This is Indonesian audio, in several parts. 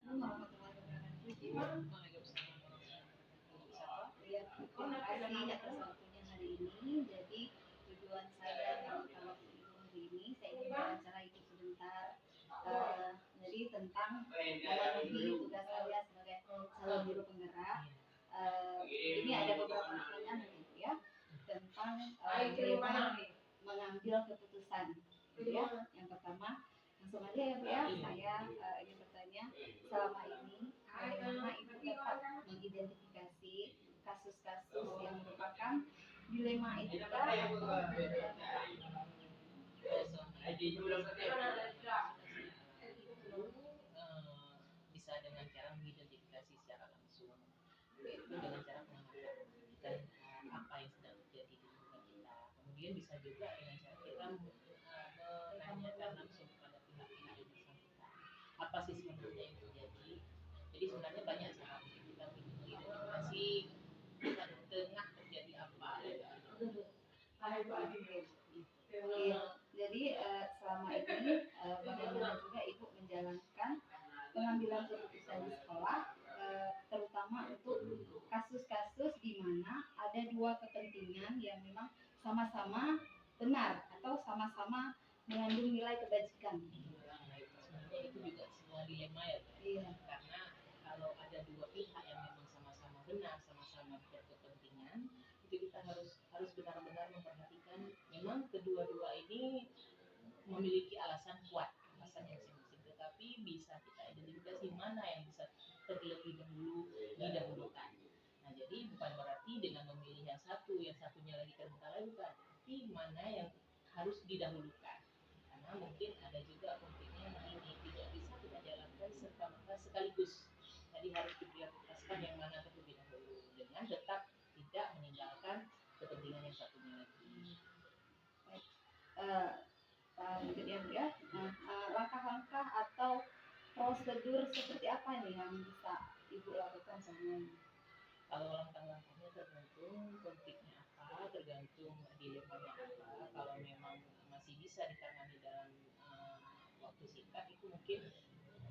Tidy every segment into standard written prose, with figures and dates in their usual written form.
warahmatullahi wabarakatuh. Waalaikumsalam warahmatullahi wabarakatuh. Siapa? Ya, terima kasih atas waktunya hari ini. Jadi tujuan saya dalam kalau Ibu hari ini, saya ingin wawancara Ibu sebentar. Jadi tentang memenuhi tugas saya sebagai calon guru penggerak. Ini ada beberapa pertanyaan Ibu ya tentang mengambil keputusan. Ya, yang pertama langsung aja ya Bu ya. Saya ingin bertanya selama ini bagaimana Ibu dapat mengidentifikasi kasus-kasus yang merupakan dilema etika atau bisa dengan cara mengidentifikasi secara langsung, yaitu dengan cara mengamati apa yang sedang terjadi di lingkungan kita. Kemudian bisa juga dengan cara kita menanyakan langsung kepada pihak-pihak yang bersangkutan apa sih sebenarnya yang terjadi. Jadi sebenarnya banyak cara untuk kita mengidentifikasi tengah terjadi apa. Jadi selama ini bagaimana juga Ibu menjalankan pengambilan keputusan di sekolah, terutama untuk kasus-kasus di mana ada dua kepentingan yang memang sama-sama benar atau sama-sama mengandung nilai kebajikan. Sebenarnya itu juga semua dilema ya, iya. Karena kalau ada dua pihak yang memang sama-sama benar, sama-sama berkepentingan, itu kita harus benar-benar memperhatikan memang kedua-dua ini memiliki alasan kuat, alasan yang masing-masing, tetapi bisa kita identifikasi mana yang bisa terlebih dahulu didahulukan. Nah, jadi bukan berarti dengan memilih yang satunya lagi terbengkalai, bukan, tapi mana yang harus didahulukan. Karena mungkin ada juga konfliknya ini tidak bisa kita jalankan serta-merta sekaligus. Jadi harus diprioritaskan yang mana terlebih dahulu dengan tetap tidak meninggalkan kepentingan yang satunya lagi. Langkah-langkah atau prosedur seperti apa nih yang bisa Ibu lakukan selama ini? Kalau langkah-langkahnya tergantung konfliknya apa, tergantung dilemanya apa. Kalau memang masih bisa ditangani dalam waktu singkat, itu mungkin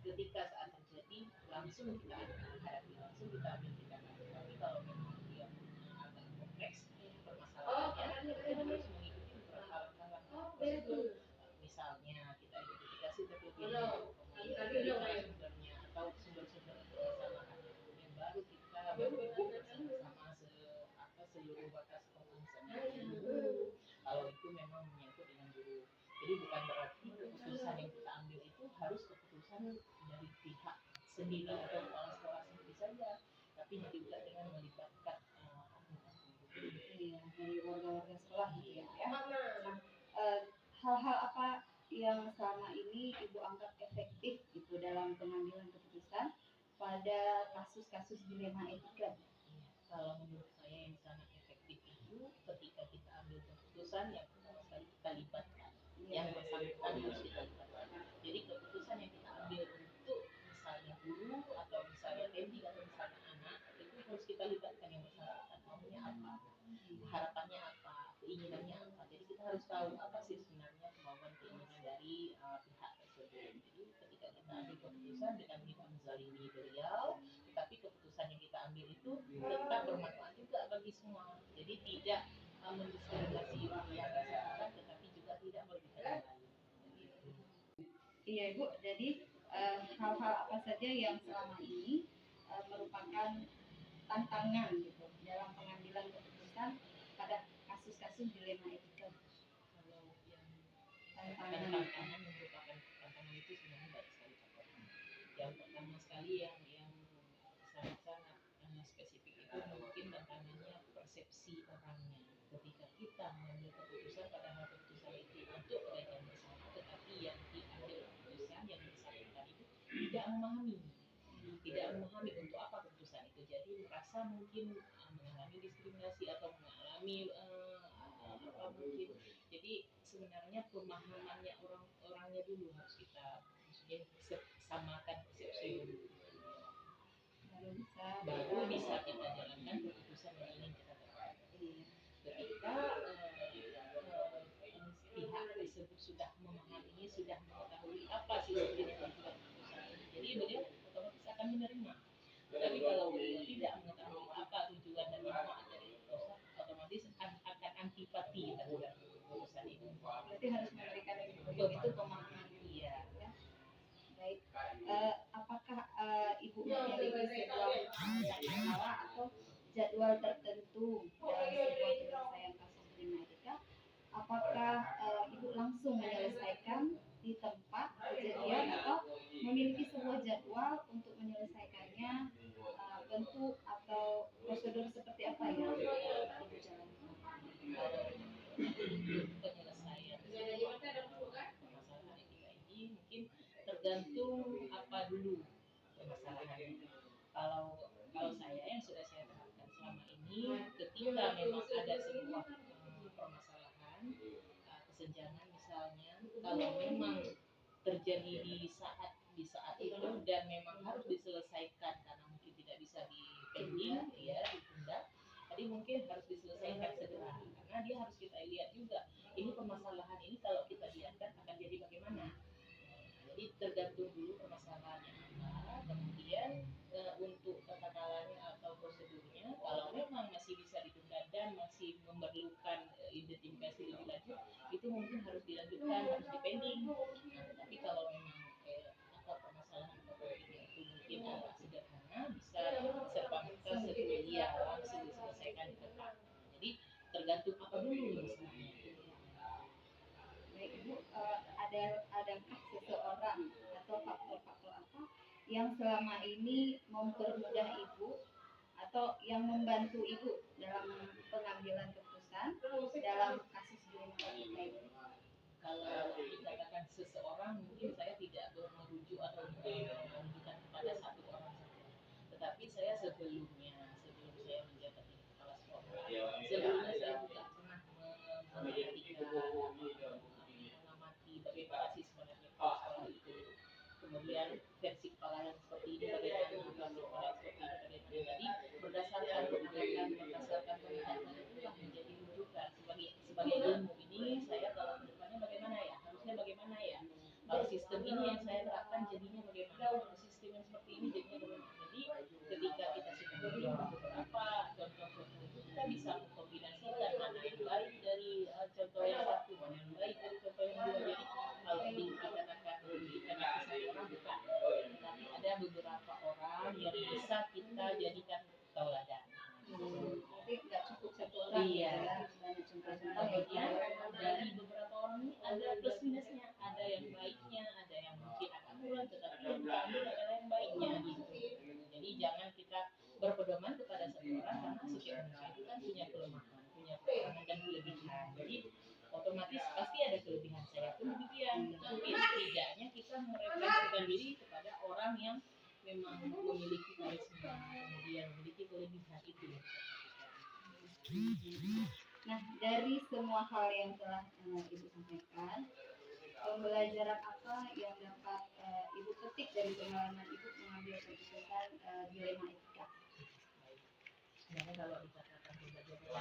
ketika saat terjadi langsung kita hadapi, langsung kita ambil tindakan. Tapi kalau memang dia agak kompleks permasalahannya, kita harus mengikuti beberapa langkah-langkah prosedur. Misalnya kita identifikasi terlebih dahulu sumbernya atau sumber-sumber permasalahannya, kemudian baru kita bersama-sama seluruh batas pembahasannya dulu. Kalau itu memang menyangkut dengan guru. Jadi bukan berarti keputusan yang kita ambil itu harus keputusan dari pihak sendiri atau kepala sekolah sendiri saja, tapi juga dengan melibatkan dari warga-warga sekolah gitu ya. Hal-hal apa yang selama ini Ibu anggap efektif gitu dalam pengambilan keputusan pada kasus-kasus dilema etika? Kalau menurut saya yang sangat efektif itu ketika kita ambil keputusan yang pertama sekali kita libatkan yang bersangkutan harus kita libatkan. Jadi keputusan yang kita ambil untuk misalnya guru atau misalnya pendidik atau misalnya anak, itu harus kita libatkan yang bersangkutan, maunya apa, harapannya apa, keinginannya apa. Jadi kita harus tahu apa sih sebenarnya kemauan keinginan dari pihak tersebut. Jadi ketika kita ambil keputusan dengan tidak menzalimi beliau, tetapi keputusan yang kita ambil itu tetap bermanfaat juga bagi semua. Jadi tidak mendiskriminasi pihak bersangkutan, tetapi juga tidak merugikan yang lain. Iya Ibu, jadi hal-hal apa saja yang selama ini merupakan tantangan gitu dalam pengambilan keputusan pada kasus-kasus dilema etika? Kalau yang tantangan merupakan tantangan itu sebenarnya banyak sekali contohnya. Yang pertama sekali yang sangat-sangat spesifik itu mungkin tantangannya persepsi orangnya. Ketika kita mengambil keputusan, padahal keputusan itu untuk kebaikan bersama, tetapi yang diambil keputusan yang bersangkutan itu tidak memahami untuk apa keputusan itu. Jadi merasa mungkin mengalami diskriminasi atau mengalami apa mungkin. Jadi sebenarnya pemahamannya orangnya dulu harus kita samakan persepsi dulu. Baru bisa kita jalankan keputusan yang ingin kita dapat. Ketika pihak tersebut sudah memahami, sudah mengetahui apa sih sebenarnya tujuan keputusan ini, jadi beliau otomatis memberikan ibu itu pemahaman. Iya. Ya. Baik. Apakah ibu memiliki sebuah jadwal atau jadwal tertentu dalam sebuah penyelesaian kasus kriminalika? Apakah ibu langsung menyelesaikan di tempat kejadian atau memiliki sebuah jadwal untuk menyelesaikannya, bentuk atau prosedur seperti apa yang ibu jalankan? Penyelesaian permasalahan kita ini mungkin tergantung apa dulu permasalahannya. Kalau saya yang sudah saya terapkan selama ini, ketika memang ada sebuah permasalahan, kesenjangan misalnya, kalau memang terjadi di saat itu dan memang harus diselesaikan karena mungkin tidak bisa dipending, ya ditunda, tadi mungkin harus diselesaikan segera karena dia harus kita lihat juga ini permasalahan ini kalau kita biarkan akan jadi bagaimana. Jadi tergantung dulu permasalahannya apa, kemudian untuk tata caranya atau prosedurnya, kalau memang masih bisa ditunda dan masih memerlukan identifikasi lebih lanjut, itu mungkin harus dilanjutkan, harus dipending. Tapi kalau memang permasalahan topiknya itu mungkin agak sederhana, bisa serta-merta sesuai langsung diselesaikan di tempat. Jadi tergantung apa dulu masalahnya. Baik Ibu, adakah seseorang atau faktor-faktor apa yang selama ini mempermudah Ibu atau yang membantu Ibu dalam pengambilan keputusan dalam kasus kriminalika ini? Kalau dikatakan seseorang, mungkin saya tidak merujuk atau menunjukkan kepada satu orang saja. Tetapi saya sebelum saya menjabat di kepala sekolah, sebelumnya saya juga pernah mengamati bagaimana sih sebenarnya sekolah itu. Kemudian versi kepala yang seperti ini bagaimana, sekolah seperti ini bagaimana. Jadi berdasarkan pengalaman, berdasarkan penelitian itulah menjadi rujukan sebagai ilmu ini. Saya kalau kedepannya bagaimana ya, harusnya bagaimana ya, kalau sistem ini yang saya terapkan jadinya bagaimana, kalau sistem yang seperti ini jadinya bagaimana. Jadi ketika kita sudah melihat beberapa contoh-contoh itu, kita bisa mengkombinasikan mana yang baik dari contoh yang satu, mana yang baik dari contoh yang dua. Jadi kalau dikatakan memberikan ke satu orang bukan, tapi ada beberapa orang yang bisa kita jadikan tauladan. Jadi nggak cukup satu orang, iya. Ya, banyak contoh-contoh. Kemudian dari beberapa orang ini ada plus minusnya, ada yang baiknya, ada yang mungkin agak kurang, tetapi yang kita ambil adalah yang baiknya gitu. Jadi jangan kita berpedoman kepada satu orang karena setiap manusia itu kan punya kelemahan, punya kekurangan dan kelebihan. Jadi otomatis pasti ada kelebihan, saya pun demikian. Tetapi setidaknya kita merefleksikan diri kepada orang yang memang memiliki karisma, kemudian memiliki kelebihan itu. Nah, dari semua hal yang telah Ibu sampaikan, pembelajaran apa yang dapat Ibu petik dari pengalaman Ibu mengambil keputusan dilema etika? Sebenarnya kalau dikatakan pembelajaran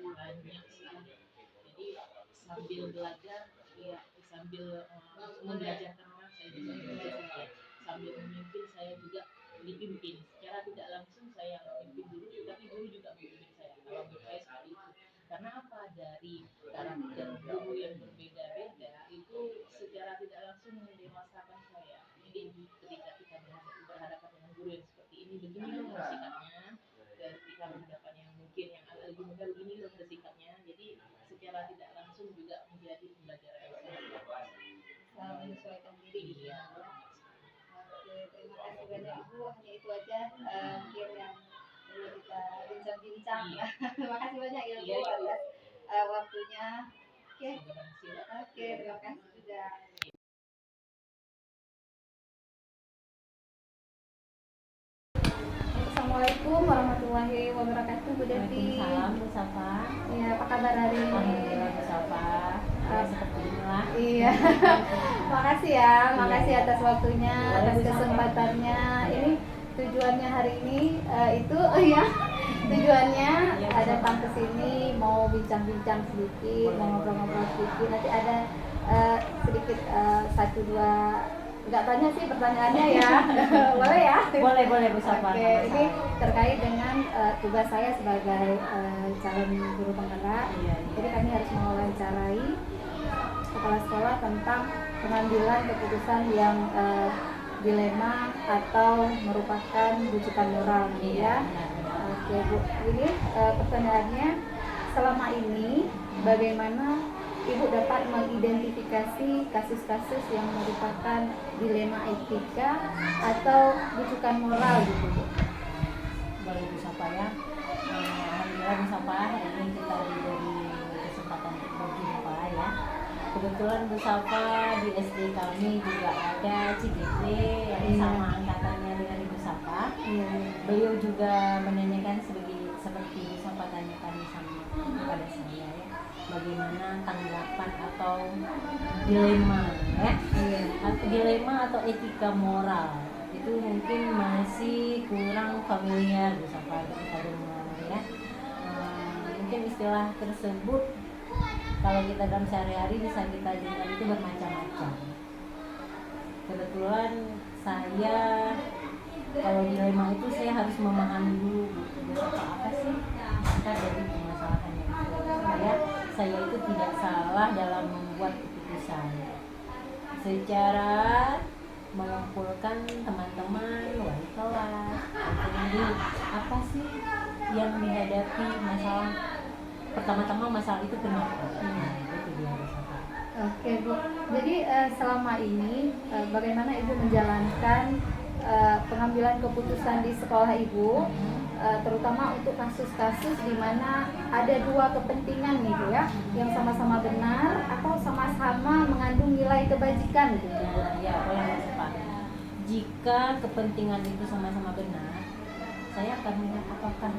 banyak sekali. Jadi sambil belajar, ya sambil membelajarkan orang, saya juga belajar sendiri. Sambil memimpin, saya juga dipimpin. Secara tidak langsung saya memimpin dulu, tapi guru juga memimpin saya. Kalau menurut saya seperti itu. Karena apa? Dari karakter guru yang berbeda-beda itu secara tidak langsung mendewasakan saya. Jadi ketika kita berhadapan dengan guru yang seperti ini, begini loh sikapnya. Ketika berhadapan yang mungkin yang agak lebih muda, begini loh sikapnya. Jadi secara tidak langsung juga menjadi pembelajaran yang sangat bagus. Bisa menyesuaikan diri. Iya. Oke, terima kasih banyak Ibu. Hanya itu aja mungkin yang perlu kita bincang-bincang. Iya. Terima kasih banyak ya Bu atas waktunya. Oke, terima kasih juga. Assalamualaikum warahmatullahi wabarakatuh, Bu Devi. Waalaikumsalam, Bu Safa. Iya, apa kabar hari ini? Alhamdulillah, Bu Safa. Seperti inilah. Iya. Makasih ya, makasih atas waktunya, atas kesempatannya. Ini tujuannya hari ini itu ya. Tujuannya datang ke sini mau bincang-bincang sedikit, mau ngobrol-ngobrol sedikit. Nanti ada sedikit satu dua, nggak banyak sih pertanyaannya ya. Boleh ya? Boleh Bu Safa. Oke, ini terkait dengan tugas saya sebagai calon guru penggerak. Iya. Jadi kami harus mewawancarai sekolah tentang pengambilan keputusan yang dilema atau merupakan rujukan moral gitu ya. Oke Bu, ini pertanyaannya, selama ini bagaimana Ibu dapat mengidentifikasi kasus-kasus yang merupakan dilema etika atau rujukan moral gitu Bu? Boleh Bu Safa ya. Alhamdulillah Bu Safa, hari ini kita diberi kesempatan untuk berjumpa ya. Kebetulan Bu Safa di SD kami juga ada CGP yang sama angkatannya dengan Ibu Safa. Beliau juga menanyakan seperti Bu Safa tanyakan sama kepada saya ya, bagaimana tanggapan atau dilema ya, dilema atau etika moral itu mungkin masih kurang familiar Bu Safa kita dengar ya. Mungkin istilah tersebut kalau kita dalam sehari-hari bisa kita dengar itu bermacam-macam. Kebetulan saya kalau dilema itu saya harus memahami dulu Bu Safa apa sih akar dari permasalahannya itu, supaya saya itu tidak salah dalam membuat keputusan. Secara mengumpulkan teman-teman wali kelas, kemudian apa sih yang dihadapi masalah, pertama-tama masalah itu kenapa? Itu dia Bu Safa. Oke Bu, jadi selama ini bagaimana Ibu menjalankan pengambilan keputusan di sekolah Ibu, terutama untuk kasus-kasus di mana ada dua kepentingan nih Bu ya, yang sama-sama benar atau sama-sama mengandung nilai kebajikan gitu Bu? Ya, boleh Bu Safa. Jika kepentingan itu sama-sama benar, saya akan melihat apakah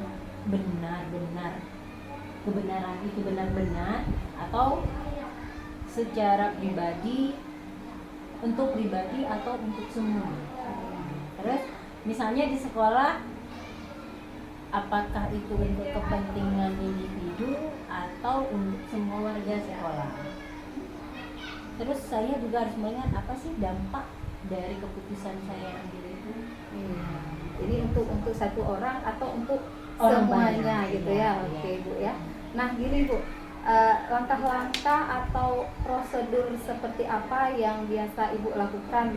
benar-benar kebenaran itu benar-benar atau secara pribadi, untuk pribadi atau untuk semua. Terus misalnya di sekolah, apakah itu untuk kepentingan individu atau untuk semua warga sekolah. Terus saya juga harus melihat apa sih dampak dari keputusan saya ambil itu. Jadi untuk satu orang atau untuk Orang semuanya banyak, gitu iya, ya. Oke iya. Bu ya. Nah gini Bu, langkah-langkah atau prosedur seperti apa yang biasa Ibu lakukan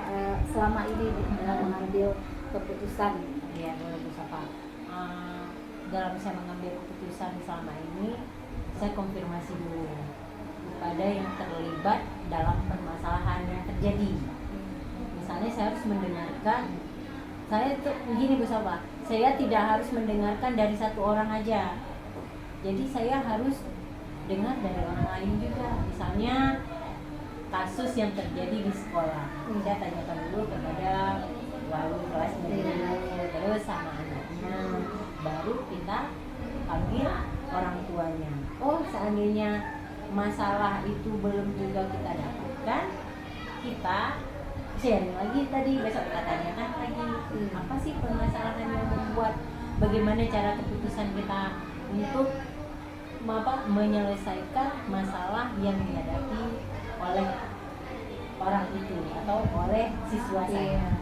selama ini dalam mengambil keputusan? Ya, boleh Bu Safa. Dalam saya mengambil keputusan selama ini, saya konfirmasi dulu kepada yang terlibat dalam permasalahan yang terjadi. Misalnya saya harus mendengarkan, saya itu begini Bu Safa, saya tidak harus mendengarkan dari satu orang aja. Jadi saya harus dengar dari orang lain juga. Misalnya kasus yang terjadi di sekolah, saya tanyakan dulu kepada wali kelas dulu, terus sama anaknya, baru kita panggil orang tuanya. Oh, seandainya masalah itu belum juga kita dapatkan, kita sharing lagi tadi, besok kita tanyakan lagi apa sih permasalahan yang membuat, bagaimana cara keputusan kita untuk menyelesaikan masalah yang dihadapi oleh orang itu atau oleh siswa saya.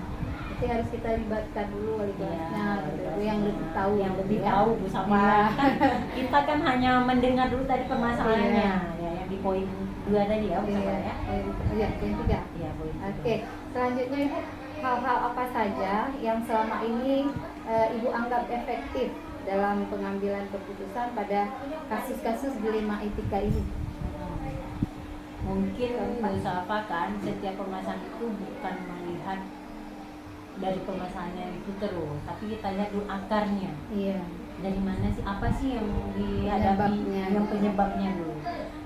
Jadi harus kita libatkan dulu wali kelasnya, gitu, yang lebih tahu, yang lebih ya. tahu Bu Safa. Kita kan hanya mendengar dulu tadi permasalahannya, ya, yang di poin 2 tadi ya Bu Safa ya. Iya, poin 3. Iya, poin 3. Oke, selanjutnya Ibu, hal-hal apa saja yang selama ini Ibu anggap efektif dalam pengambilan keputusan pada kasus-kasus dilema etika ini? Mungkin Bu Safa kan setiap permasalahan itu bukan melihat dari permasalahannya itu terus, tapi kita lihat dulu akarnya. Iya. Dari mana sih, apa sih yang dihadapi, yang penyebabnya dulu.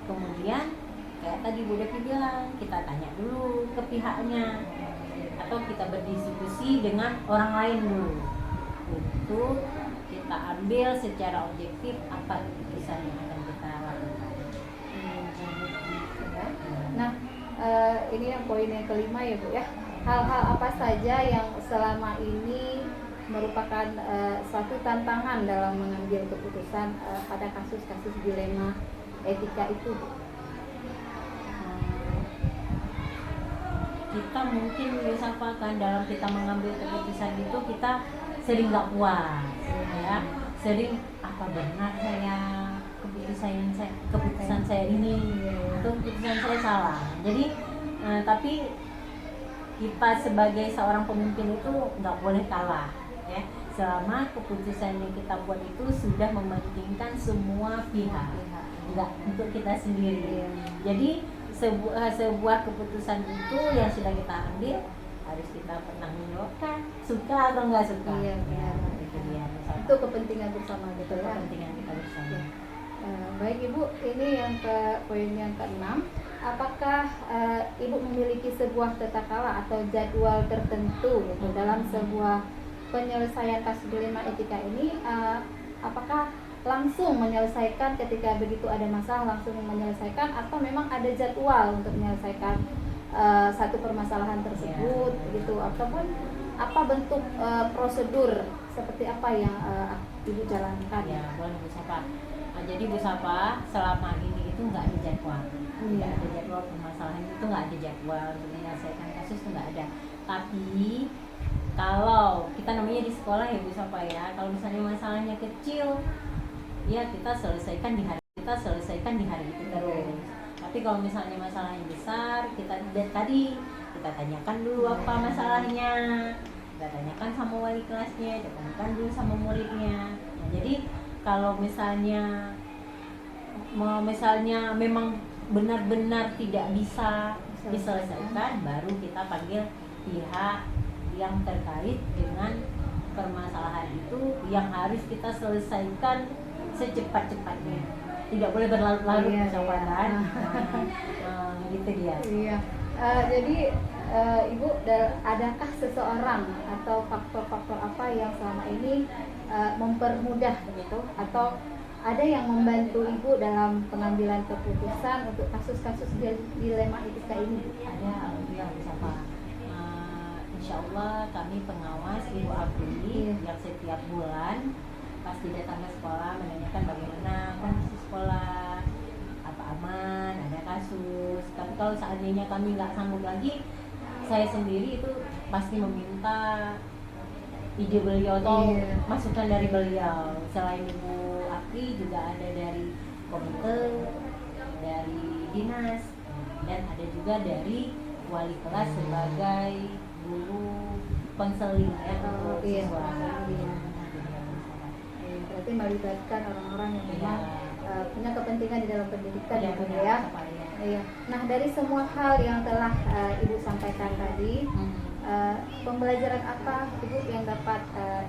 Kemudian kayak tadi Bu Devi bilang, kita tanya dulu ke pihaknya atau kita berdiskusi dengan orang lain dulu untuk kita ambil secara objektif apa keputusan yang akan kita lakukan. Nah, ini yang poin yang kelima ya Bu ya. Hal-hal apa saja yang selama ini merupakan suatu tantangan dalam mengambil keputusan pada kasus-kasus dilema etika itu Bu? Kita mungkin misalkan dalam kita mengambil keputusan itu kita sering nggak puas ya, sering apa benar saya keputusan keputusan saya ini, atau keputusan saya salah. Jadi tapi kita sebagai seorang pemimpin itu nggak boleh kalah, ya. Selama keputusan yang kita buat itu sudah mementingkan semua pihak, nggak untuk kita sendiri. Jadi sebuah keputusan itu yang sudah kita ambil harus kita pertanggungjawabkan, suka atau nggak suka. Iya, benar. Itu dia. Itu kepentingan bersama gitu Itu ya. kepentingan kita bersama. Baik Ibu, ini yang ke poin yang ke-6. Apakah Ibu memiliki sebuah tata krama atau jadwal tertentu gitu, dalam sebuah penyelesaian kasus dilema etika ini? Apakah langsung menyelesaikan ketika begitu ada masalah, langsung menyelesaikan, atau memang ada jadwal untuk menyelesaikan satu permasalahan tersebut gitu, ataupun apa bentuk prosedur seperti apa yang Ibu jalankan? Ya, boleh Bu Sapa. Nah, jadi Bu Sapa selama ini itu nggak ada jadwal, nggak ada jadwal permasalahan itu, nggak ada jadwal untuk menyelesaikan kasus itu nggak ada. Tapi kalau kita namanya di sekolah ya Bu Sapa ya, kalau misalnya masalahnya kecil, ya kita selesaikan di hari itu terus. Tapi kalau misalnya masalahnya besar, kita tanyakan dulu apa masalahnya, kita tanyakan sama wali kelasnya, kita tanyakan dulu sama muridnya. Nah, jadi kalau misalnya memang benar-benar tidak bisa diselesaikan, baru kita panggil pihak yang terkait dengan permasalahan itu yang harus kita selesaikan secepat-cepatnya. Tidak boleh berlarut-larut persoalan. Gitu dia. Iya. Jadi Ibu, adakah seseorang atau faktor-faktor apa yang selama ini mempermudah begitu, atau ada yang membantu Ibu dalam pengambilan keputusan untuk kasus-kasus dilema etika ini? Ada, alhamdulillah Bu Sapa. Insya Allah kami pengawas Ibu Aprili yang setiap bulan pasti datang ke sekolah menanyakan bagaimana kondisi sekolah, apa aman, ada kasus. Tapi kalau seandainya kami nggak sanggup lagi, saya sendiri itu pasti meminta ide beliau atau masukan dari beliau. Selain Ibu Apri juga ada dari komite, dari dinas, dan ada juga dari wali kelas sebagai guru konseling ya untuk siswa. Berarti melibatkan orang-orang yang memang punya kepentingan di dalam pendidikan ya, Bu ya. Iya. Nah, dari semua hal yang telah Ibu sampaikan tadi, pembelajaran apa Ibu yang dapat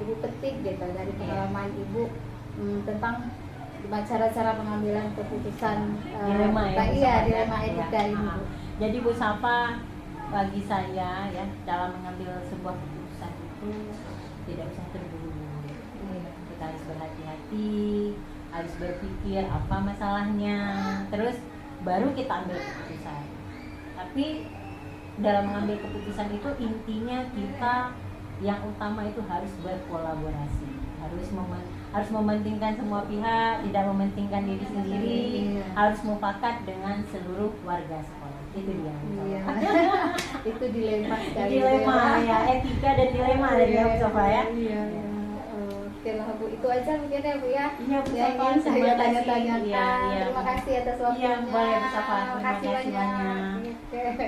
Ibu petik gitu dari pengalaman Ibu tentang cara-cara pengambilan keputusan dilema etika ini? Jadi Bu Sapa, bagi saya ya, dalam mengambil sebuah keputusan itu tidak usah terburu-buru. Kita harus berhati-hati, harus berpikir apa masalahnya, terus baru kita ambil keputusan. Tapi dalam mengambil keputusan itu intinya kita yang utama itu harus berkolaborasi, harus mementingkan semua pihak, tidak mementingkan diri sendiri, harus mufakat dengan seluruh warga sekolah. Itu dia. Iya. Itu dilema sekali. Dilema ya, etika dan dilema dari Bu Sapa ya. Iya. Oke lah Bu, itu aja mungkin ya Bu ya. Iya Bu Yang Sapa, ingin saya tanya-tanyakan. Iya. Terima kasih atas waktunya. Iya, boleh Bu Sapa. Terima kasih banyak. banyak. Oke.